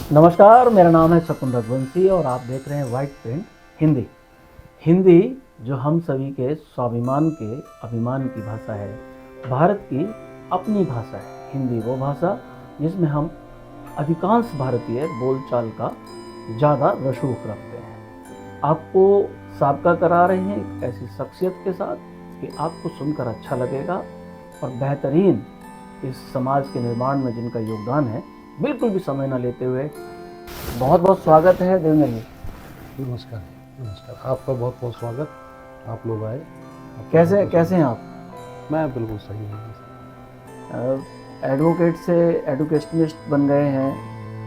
नमस्कार, मेरा नाम है शकुन रघुवंशी और आप देख रहे हैं वाइट प्रिंट हिंदी। हिंदी जो हम सभी के स्वाभिमान के अभिमान की भाषा है, भारत की अपनी भाषा है। हिंदी वो भाषा जिसमें हम अधिकांश भारतीय बोलचाल का ज़्यादा रसूख रखते हैं। आपको साबका करा रहे हैं एक ऐसी शख्सियत के साथ कि आपको सुनकर अच्छा लगेगा और बेहतरीन इस समाज के निर्माण में जिनका योगदान है, बिल्कुल भी समय न लेते हुए बहुत बहुत स्वागत है देवेंद्र जी। नमस्कार। नमस्कार, आपका बहुत बहुत स्वागत। आप लोग आए। कैसे हैं आप? मैं बिल्कुल सही हूँ। एडवोकेट से एडुकेशनिस्ट बन गए हैं,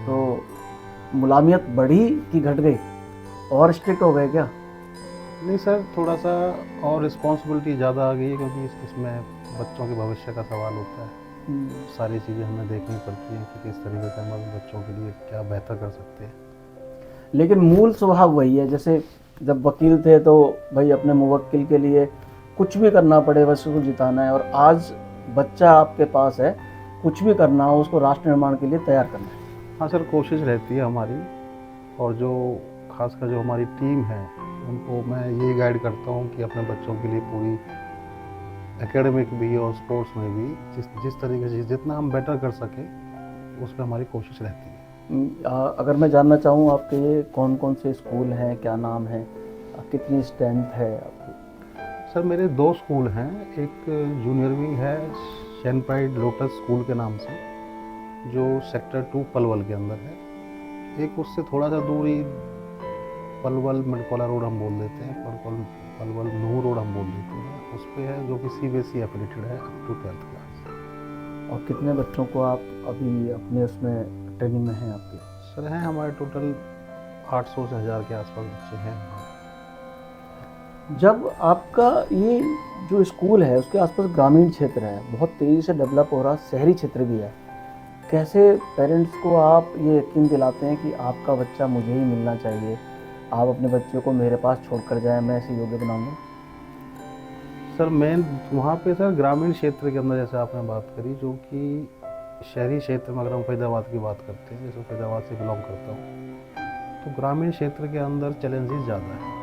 तो मुलामियत बढ़ी कि घट गई और स्ट्रिक्ट हो गए क्या? नहीं सर, थोड़ा सा और रिस्पॉन्सिबिलिटी ज़्यादा आ गई है क्योंकि इसमें बच्चों के भविष्य का सवाल होता है। सारी चीज़ें हमें देखनी पड़ती हैं कि किस तरीके से हम अपने बच्चों के लिए क्या बेहतर कर सकते हैं। लेकिन मूल स्वभाव वही है। जैसे जब वकील थे तो भाई अपने मुवक्किल के लिए कुछ भी करना पड़े, बस उसको जिताना है, और आज बच्चा आपके पास है, कुछ भी करना हो उसको राष्ट्र निर्माण के लिए तैयार करना है। हाँ सर, कोशिश रहती है हमारी, और जो खासकर जो हमारी टीम है उनको मैं यही गाइड करता हूँ कि अपने बच्चों के लिए पूरी एकेडमिक भी और स्पोर्ट्स में भी जिस तरीके से जितना हम बेटर कर सकें उस पर हमारी कोशिश रहती है। अगर मैं जानना चाहूँ आपके ये कौन कौन से स्कूल हैं, क्या नाम है, कितनी स्ट्रेंथ है आपकी? सर मेरे दो स्कूल हैं। एक जूनियर विंग है शेन प्राइड लोटस स्कूल के नाम से, जो सेक्टर 2 पलवल के अंदर है। एक उससे थोड़ा सा दूरी पलवल मडकोला रोड हम बोल देते हैं, पलवल नूह रोड हम बोल देते हैं, उस पर है, जो कि CBSE एफिलेटेड है अप टू 12th क्लास। और कितने बच्चों को आप अभी अपने उसमें ट्रेनिंग में हैं आपके? सर हैं हमारे टोटल 800 से 1000 के आसपास बच्चे हैं। जब आपका ये जो स्कूल है उसके आसपास ग्रामीण क्षेत्र है, बहुत तेज़ी से डेवलप हो रहा शहरी क्षेत्र भी है, कैसे पेरेंट्स को आप ये यकीन दिलाते हैं कि आपका बच्चा मुझे ही मिलना चाहिए, आप अपने बच्चे को मेरे पास छोड़कर जाएं, मैं ऐसे योग्य बनाऊंगा? सर मेन वहाँ पे सर ग्रामीण क्षेत्र के अंदर जैसे आपने बात करी, जो कि शहरी क्षेत्र में अगर हम फरीदाबाद की बात करते हैं, जैसे फरीदाबाद से बिलोंग करता हूँ, तो ग्रामीण क्षेत्र के अंदर चैलेंजेस ज़्यादा है।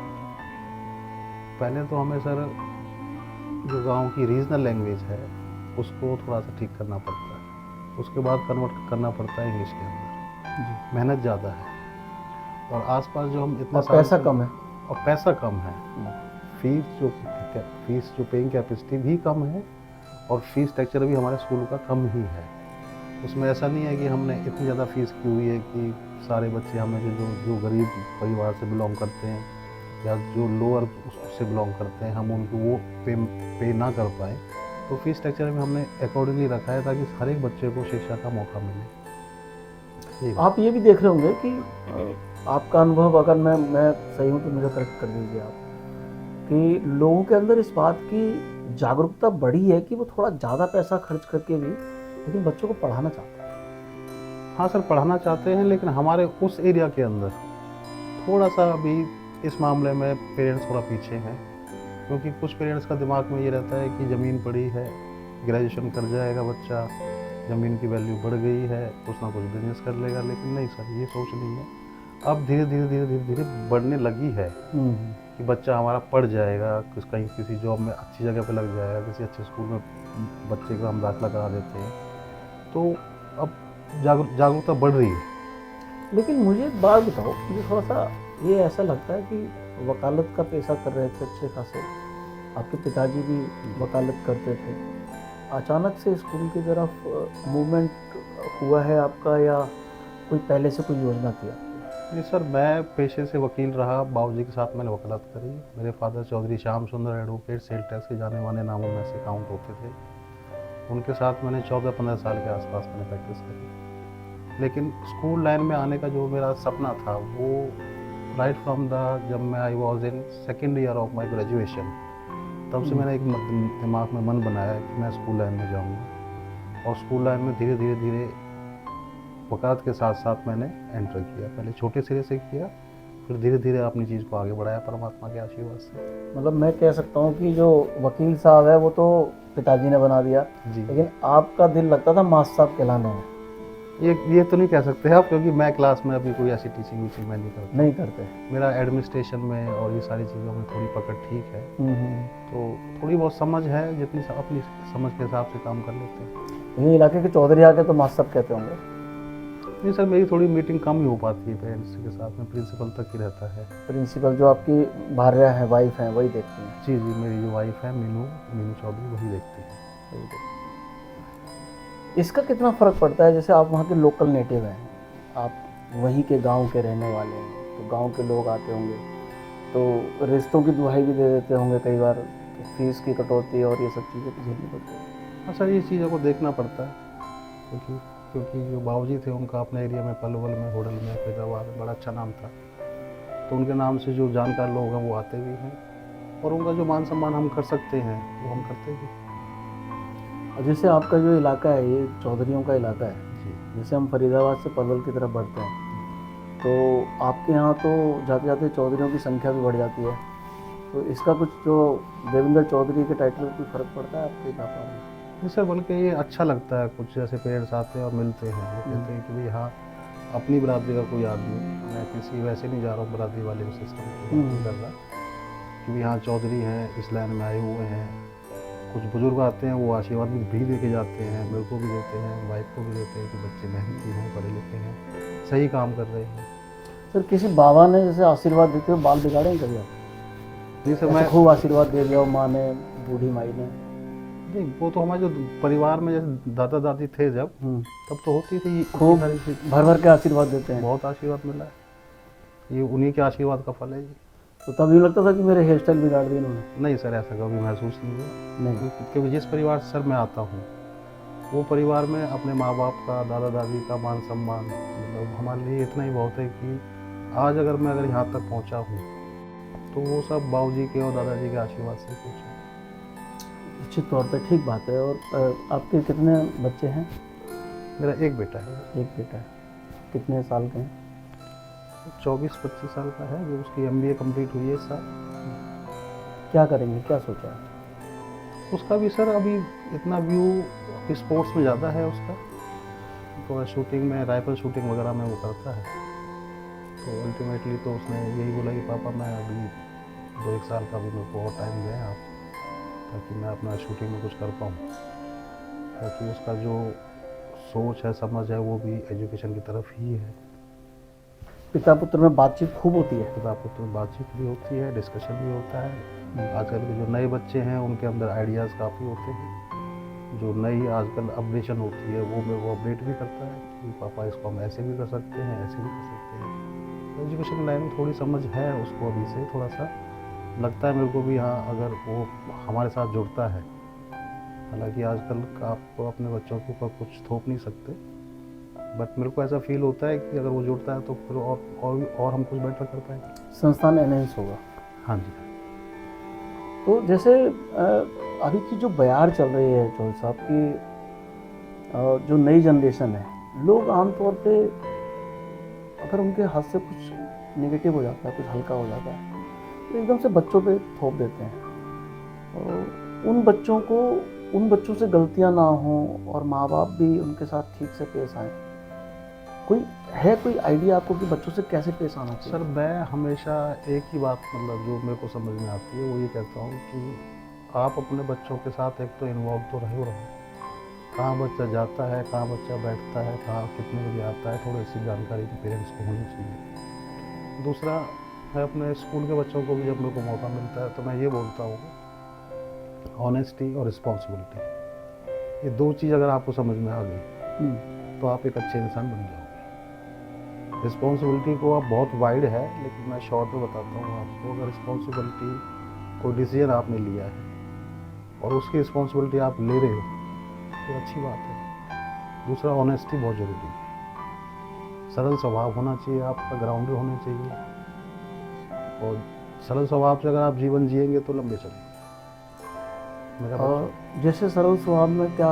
पहले तो हमें सर जो गांव की रीजनल लैंग्वेज है उसको थोड़ा सा ठीक करना पड़ता है, उसके बाद कन्वर्ट करना पड़ता है इंग्लिश के अंदर। मेहनत ज़्यादा है, और आसपास जो हम इतना पैसा कम है। और पैसा कम है। फीस जो पेइंग कैपेसिटी भी कम है, और फीस स्ट्रक्चर भी हमारे स्कूल का कम ही है। उसमें ऐसा नहीं है कि हमने इतनी ज़्यादा फीस की हुई है कि सारे बच्चे हमें जो गरीब परिवार से बिलोंग करते हैं या जो लोअर से बिलोंग करते हैं, हम उनको वो पे ना कर पाए। तो फीस स्ट्रक्चर में हमने अकॉर्डिंगली रखा है ताकि हर एक बच्चे को शिक्षा का मौका मिले। आप ये भी देख रहे होंगे कि आपका अनुभव, अगर मैं सही हूँ तो मुझे करेक्ट कर दीजिए आप, कि लोगों के अंदर इस बात की जागरूकता बढ़ी है कि वो थोड़ा ज़्यादा पैसा खर्च करके भी लेकिन बच्चों को पढ़ाना चाहते हैं। हाँ सर, पढ़ाना चाहते हैं, लेकिन हमारे उस एरिया के अंदर थोड़ा सा अभी इस मामले में पेरेंट्स थोड़ा पीछे हैं, क्योंकि कुछ पेरेंट्स का दिमाग में ये रहता है कि ज़मीन पड़ी है, ग्रेजुएशन कर जाएगा बच्चा, ज़मीन की वैल्यू बढ़ गई है, कुछ ना कुछ बिजनेस कर लेगा। लेकिन नहीं सर, ये सोच नहीं है। अब धीरे धीरे बढ़ने लगी है कि बच्चा हमारा पढ़ जाएगा, कहीं किसी जॉब में अच्छी जगह पे लग जाएगा, किसी अच्छे स्कूल में बच्चे का हम दाखिला करा देते हैं, तो अब जागरूकता बढ़ रही है। लेकिन मुझे एक बात बताओ, मुझे थोड़ा सा ये ऐसा लगता है कि वकालत का पेशा कर रहे थे अच्छे खासे, आपके पिताजी भी वकालत करते थे, अचानक से स्कूल की तरफ मूवमेंट हुआ है आपका, या कोई पहले से कोई योजना थी आपकी? नहीं सर, मैं पेशे से वकील रहा, बाबूजी के साथ मैंने वकालत करी। मेरे फादर चौधरी श्याम सुंदर एडवोकेट, सेल टैक्स के जाने माने नामों में से काउंट होते थे। उनके साथ मैंने 14-15 साल के आसपास मैंने प्रैक्टिस करी। लेकिन स्कूल लाइन में आने का जो मेरा सपना था, वो राइट फ्रॉम जब मैं I was in second year of my graduation, तब से मैंने एक दिमाग में मन बनाया कि मैं स्कूल लाइन में जाऊँगा। और स्कूल लाइन में धीरे धीरे वकालत के साथ साथ मैंने एंटर किया। पहले छोटे सिरे से किया, फिर धीरे धीरे अपनी चीज़ को आगे बढ़ाया परमात्मा के आशीर्वाद से। मतलब मैं कह सकता हूँ कि जो वकील साहब है वो तो पिताजी ने बना दिया, लेकिन आपका दिल लगता था मास्टर साहब कहलाने में। ये तो नहीं कह सकते आप, क्योंकि मैं क्लास में अभी कोई ऐसी टीचिंग वीचिंग मैं नहीं करता। नहीं करते। मेरा एडमिनिस्ट्रेशन में और ये सारी चीज़ों में थोड़ी पकड़ ठीक है, तो थोड़ी बहुत समझ है, जितनी अपनी समझ के हिसाब से काम कर लेते हैं। ये इलाके के चौधरी आके तो मास्टर कहते होंगे। नहीं सर, मेरी थोड़ी मीटिंग कम ही हो पाती है पेरेंट्स के साथ में, प्रिंसिपल तक ही रहता है। प्रिंसिपल जो आपकी भार्या है, वाइफ है, वही देखती हैं। जी जी, मेरी जो वाइफ है मीनू चौधरी, वही देखती है। वही देखती हैं। इसका कितना फ़र्क पड़ता है, जैसे आप वहाँ के लोकल नेटिव हैं, आप वहीं के गांव के रहने वाले हैं, तो गांव के लोग आते होंगे तो रिश्तों की दुहाई भी दे देते होंगे कई बार, तो फीस की कटौती और ये सब चीज़ें तो झेलनी पड़ती है। हाँ सर, ये चीज़ों को देखना पड़ता है, क्योंकि जो बाबूजी थे उनका अपने एरिया में पलवल में, होडल में, फैजाबाद में बड़ा अच्छा नाम था, तो उनके नाम से जो जानकार लोग हैं वो आते भी हैं, और उनका जो मान सम्मान हम कर सकते हैं वो हम करते भी। और जैसे आपका जो इलाका है ये चौधरियों का इलाका है, जी। जैसे हम फरीदाबाद से पलवल की तरफ बढ़ते हैं तो आपके यहाँ तो जाते जाते चौधरियों की संख्या भी बढ़ जाती है, तो इसका कुछ जो देवेंद्र चौधरी के टाइटल में कोई फ़र्क पड़ता है आपके इलाका में? नहीं सर, बल्कि ये अच्छा लगता है, कुछ जैसे पेरेंट्स आते हैं और मिलते हैं, वो कहते हैं कि भाई हाँ, अपनी बिरादरी का कोई आदमी, मैं किसी वैसे नहीं जा रहा हूँ बिरादरी वाले सिस्टम की बात नहीं कर रहा, कि भाई हाँ चौधरी हैं, इस लाइन में आए हुए हैं, कुछ बुजुर्ग आते हैं वो आशीर्वाद भी दे के जाते हैं, मेरे को भी देते हैं, वाइफ को भी देते हैं कि बच्चे मेहनती हैं, पढ़े लिखे हैं, सही काम कर रहे हैं। सर किसी बाबा ने जैसे आशीर्वाद देते हो बाल बिगाड़े हैं कभी आप? जी सर, ऐसे मैं खूब आशीर्वाद दे दिया हो माँ ने, बूढ़ी माई ने? नहीं, वो तो हमारे जो परिवार में जैसे दादा दादी थे जब, तब तो होती थी खूब सारी चीज़, भर भर के आशीर्वाद देते हैं। बहुत आशीर्वाद मिला है, ये उन्हीं के आशीर्वाद का फल है जी। तो तब यूँ लगता था कि मेरे हेयर स्टाइल बिगाड़ दिए इन्होंने? नहीं सर, ऐसा कभी महसूस नहीं हुआ, नहीं। क्योंकि जिस परिवार से सर मैं आता हूँ, वो परिवार में अपने माँ बाप का, दादा दादी का मान सम्मान, मतलब हमारे लिए इतना ही बहुत है कि आज अगर मैं यहाँ तक पहुँचा हूँ तो वो सब बाबूजी के और दादाजी के आशीर्वाद से पहुँचा। निश्चित तौर पे ठीक बात है। और आपके कितने बच्चे हैं? मेरा एक बेटा है। एक बेटा है। कितने साल के हैं? 24-25 साल का है, जो उसकी MBA कंप्लीट हुई है इस साल। क्या करेंगे, क्या सोचा है? उसका भी सर अभी इतना व्यू स्पोर्ट्स में ज़्यादा है उसका, तो शूटिंग में, राइफल शूटिंग वगैरह में वो करता है, तो अल्टीमेटली तो उसने यही बोला कि पापा मैं अभी 2-1 साल का भी मेरे को और टाइम दें आप, ताकि मैं अपना शूटिंग में कुछ कर पाऊँ, ताकि उसका जो सोच है, समझ है, वो भी एजुकेशन की तरफ ही है। पिता पुत्र में बातचीत खूब होती है? पिता पुत्र में बातचीत भी होती है, डिस्कशन भी होता है। आजकल के जो नए बच्चे हैं उनके अंदर आइडियाज़ काफ़ी होते हैं, जो नई आजकल अपडेशन होती है वो अपडेट भी करता है कि पापा इसको हम ऐसे भी कर सकते हैं, ऐसे भी कर सकते हैं। तो एजुकेशन लाइन में थोड़ी समझ है उसको अभी से, थोड़ा सा लगता है मेरे को भी, हाँ अगर वो हमारे साथ जुड़ता है, हालांकि आजकल आप अपने बच्चों के ऊपर कुछ थोप नहीं सकते, बट मेरे को ऐसा फील होता है कि अगर वो जुड़ता है तो फिर और हम कुछ बेटर कर पाएंगे। संस्थान एनहेंस होगा। हाँ जी। तो जैसे अभी की जो बयार चल रही है चौधरी साहब की, जो नई जनरेशन है, लोग आमतौर पे अगर उनके हाथ से कुछ नेगेटिव हो जाता है, कुछ हल्का हो जाता है, तो एकदम से बच्चों पे थोप देते हैं, और उन बच्चों से गलतियां ना हों और माँ बाप भी उनके साथ ठीक से पेश आएँ। कोई आइडिया आपको कि बच्चों से कैसे पेश आना चाहिए? सर मैं हमेशा एक ही बात, मतलब जो मेरे को समझ में आती है वो ये कहता हूँ कि आप अपने बच्चों के साथ एक तो इन्वॉल्व तो रहो, कहाँ बच्चा जाता है, कहाँ बच्चा बैठता है, कहाँ कितने बजे आता है, थोड़ी सी जानकारी पेरेंट्स को होनी चाहिए। दूसरा, मैं अपने स्कूल के बच्चों को भी जब मेरे को मौका मिलता है तो मैं ये बोलता हूँ, ऑनेस्टी और रिस्पॉन्सिबिलिटी, ये दो चीज़ अगर आपको समझ में आ गई तो आप एक अच्छे इंसान बन जाओगे। रिस्पॉन्सिबिलिटी को आप बहुत वाइड है, लेकिन मैं शॉर्ट में बताता हूँ आपको। अगर रिस्पॉन्सिबिलिटी, कोई डिसीजन आपने लिया है और उसकी रिस्पॉन्सिबिलिटी आप ले रहे हो तो अच्छी बात है। दूसरा, ऑनेस्टी बहुत ज़रूरी है, सरल स्वभाव होना चाहिए आपका, ग्राउंडेड होने चाहिए, और सरल स्वभाव से अगर आप जीवन जिएंगे तो लंबे चलेंगे। और जैसे सरल स्वभाव में क्या?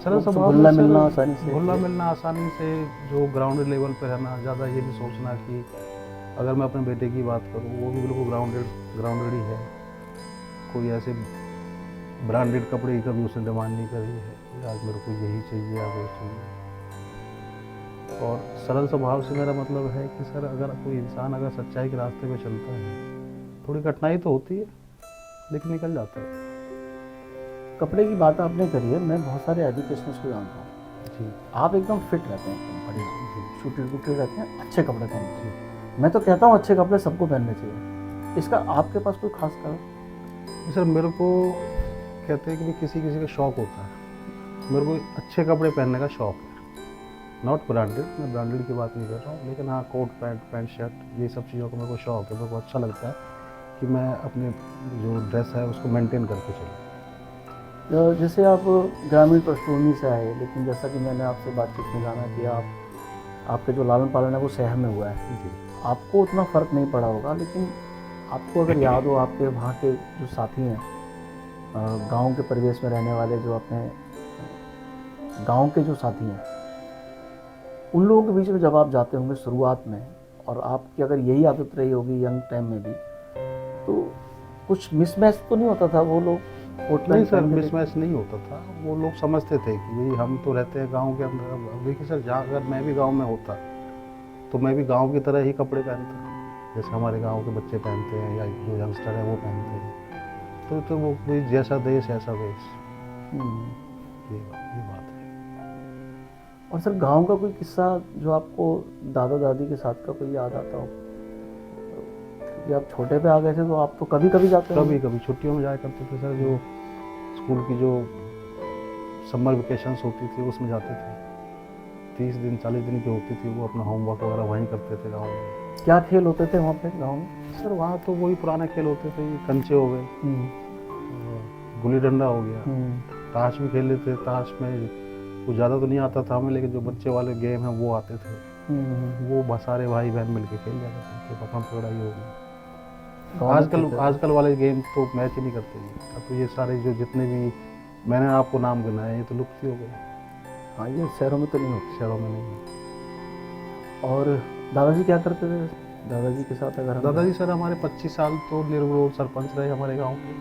सरल स्वभाव घुलना मिलना आसानी से, घुलना मिलना आसानी से, जो ग्राउंडेड लेवल पर रहना, ज़्यादा ये नहीं सोचना कि अगर मैं अपने बेटे की बात करूँ, वो भी बिल्कुल ग्राउंडेड ही है, कोई ऐसे ब्रांडेड कपड़े की कभी उसने डिमांड नहीं करी है कि आज मेरे को यही चाहिए या वो चाहिए। और सरल स्वभाव से मेरा मतलब है कि सर अगर कोई इंसान अगर सच्चाई के रास्ते पे चलता है, थोड़ी कठिनाई तो होती है लेकिन निकल जाता है। कपड़े की बात आपने करी है, मैं बहुत सारे एजुकेशनर्स को जानता हूँ, जी आप एकदम फिट रहते हैं, एकदम बढ़िया, जी शूटेड वूटेड रहते हैं, अच्छे कपड़े पहनते हैं। मैं तो कहता हूँ अच्छे कपड़े सबको पहनने चाहिए। इसका आपके पास कोई खास कारण? जी। सर मेरे को कहते हैं कि भी किसी किसी का शौक होता है, मेरे को अच्छे कपड़े पहनने का शौक है। नॉट ब्रांडेड, मैं ब्रांडेड की बात नहीं कर रहा हूँ, लेकिन हाँ कोट पैंट पैंट शर्ट ये सब चीज़ों का मेरे को शौक है। मेरे को अच्छा लगता है कि मैं अपने जो ड्रेस है उसको मेंटेन करके चलूँ। जैसे आप ग्रामीण पृष्ठभूमि से आए, लेकिन जैसा कि मैंने आपसे बातचीत में जाना कि आपके जो लालन पालन है वो शहर में हुआ है, जी आपको उतना फ़र्क नहीं पड़ा होगा, लेकिन आपको अगर याद हो आपके वहाँ के जो साथी हैं, गांव के परिवेश में रहने वाले जो अपने गांव के जो साथी हैं, उन लोगों के बीच में जब आप जाते होंगे शुरुआत में, और आपकी अगर यही आदत रही होगी यंग टाइम में भी, तो कुछ मिसमैच तो नहीं होता था? वो लोग कोट नहीं पैंट सर, पहन के मिसमैच नहीं होता था। वो लोग समझते थे कि भाई हम तो रहते हैं गांव के अंदर। अब देखिए सर, जहाँ अगर मैं भी गांव में होता तो मैं भी गांव की तरह ही कपड़े पहनता, जैसे हमारे गांव के बच्चे पहनते हैं या जो यंगस्टर है वो पहनते हैं। तो वो कोई जैसा देश ऐसा वेश, हम्म। ये बात है। और सर गांव का कोई किस्सा जो आपको दादा दादी के साथ का कोई याद आता हो? क्योंकि आप छोटे पे आ गए थे तो आप तो कभी कभी जाते हो। कभी कभी छुट्टियों में जाया करते थे सर, जो स्कूल की जो समर वेकेशंस होती थी उसमें जाते थे। 30 दिन 40 दिन की होती थी, वो अपना होमवर्क वगैरह वहीं करते थे गाँव में। क्या खेल होते थे वहाँ पे गांव में? सर वहाँ तो वही पुराने खेल होते थे, कंचे हो गए, गुल्ली डंडा हो गया, ताश भी खेल लेते। ताश में कुछ ज़्यादा तो नहीं आता था हमें, लेकिन जो बच्चे वाले गेम हैं वो आते थे। वो सारे भाई बहन मिलके खेल जाते थे, कि पकड़ पकड़ाई हो गई। गाँव में खेलते थे। आजकल वाले गेम तो मैच ही नहीं करते जी। अब तो ये सारे जो जितने भी मैंने आपको नाम गिनाए ये तो लुप्त ही हो गए, हाँ, ये शहरों में तो नहीं होते। शहरों में नहीं। और दादाजी क्या करते थे? दादाजी के साथ अगर हम दादाजी सर हमारे 25 साल तो निर्विरोध सरपंच रहे हमारे गांव के।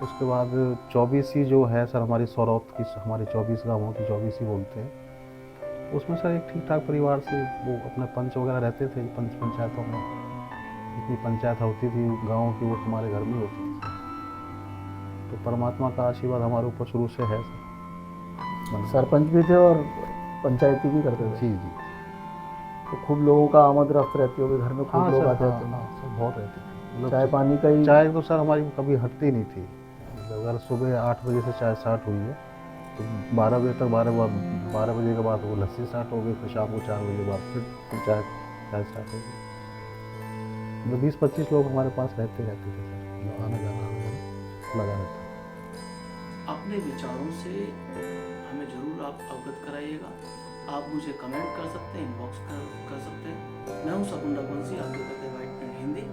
उसके बाद 24 जो है सर हमारी सौरौत की, हमारे 24 गाँवों की 24 बोलते हैं। उसमें सर एक ठीक ठाक परिवार से वो अपने पंच वगैरह रहते थे पंचायतों में। जितनी पंचायत होती थी गाँव की वो हमारे घर में होती थी। तो परमात्मा का आशीर्वाद हमारे ऊपर शुरू से है सर। सरपंच भी थे और पंचायती भी करते थे, जी जी। तो खूब लोगों का आमद रफ्त रहती होगी घर में, खूब हाँ लोग सर, आते हाँ थे। हाँ सर, बहुत रहती थी। मतलब चाय पानी का ही चाय तो सर हमारी कभी हटती नहीं थी। मतलब अगर सुबह 8 बजे से चाय स्टार्ट हुई है तो 12 बजे तक, 12 बजे के बाद वो लस्सी स्टार्ट हो गई, फिर शाम को 4 बजे के बाद फिर चाय स्टार्ट हो गई। मतलब 20-25 लोग हमारे पास रहते थे सर, आना जाना लगा रहता। अपने विचारों से हमें ज़रूर आप अवगत कराइएगा। आप मुझे कमेंट कर सकते हैं, इनबॉक्स कर सकते हैं। मैं हूं सकुंडा बंसी, आपके कहते हैं वाइट पेंट हिंदी।